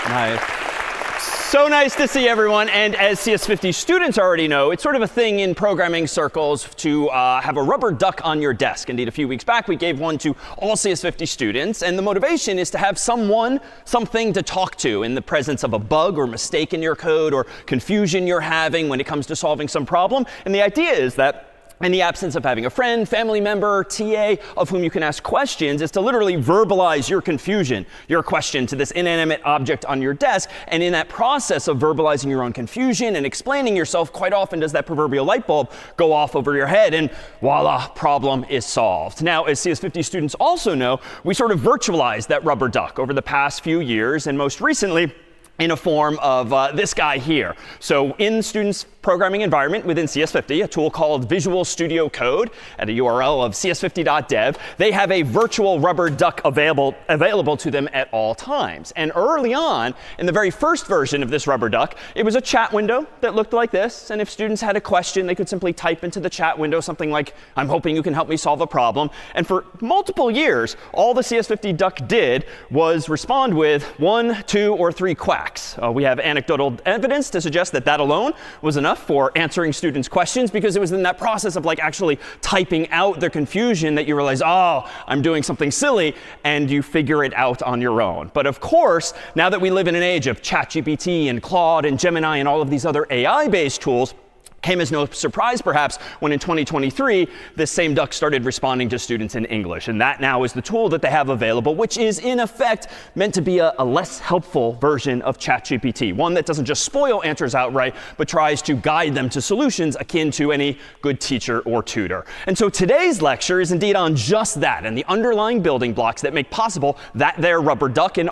Nice. So nice to see everyone. And as CS50 students already know, it's sort of a thing in programming circles to have a rubber duck on your desk. Indeed, a few weeks back, we gave one to all CS50 students. And the motivation is to have someone, something to talk to in the presence of a bug or mistake in your code or confusion you're having when it comes to solving some problem. And the idea is that in the absence of having a friend, family member, TA of whom you can ask questions, is to literally verbalize your confusion, your question to this inanimate object on your desk. And in that process of verbalizing your own confusion and explaining yourself, quite often does that proverbial light bulb go off over your head, and voila, problem is solved. Now, as CS50 students also know, we sort of virtualized that rubber duck over the past few years, and most recently, in a form of this guy here. So in students' programming environment within CS50, a tool called Visual Studio Code at a URL of cs50.dev, they have a virtual rubber duck available to them at all times. And early on, in the very first version of this rubber duck, it was a chat window that looked like this. And if students had a question, they could simply type into the chat window something like, "I'm hoping you can help me solve a problem." And for multiple years, all the CS50 duck did was respond with 1, 2, or 3 quacks. We have anecdotal evidence to suggest that that alone was enough for answering students' questions, because it was in that process of actually typing out their confusion that you realize, oh, I'm doing something silly, and you figure it out on your own. But of course, now that we live in an age of ChatGPT and Claude and Gemini and all of these other AI-based tools, came as no surprise, perhaps, when in 2023, this same duck started responding to students in English. And that now is the tool that they have available, which is, in effect, meant to be a less helpful version of ChatGPT, one that doesn't just spoil answers outright, but tries to guide them to solutions akin to any good teacher or tutor. And so today's lecture is indeed on just that, and the underlying building blocks that make possible that there rubber duck in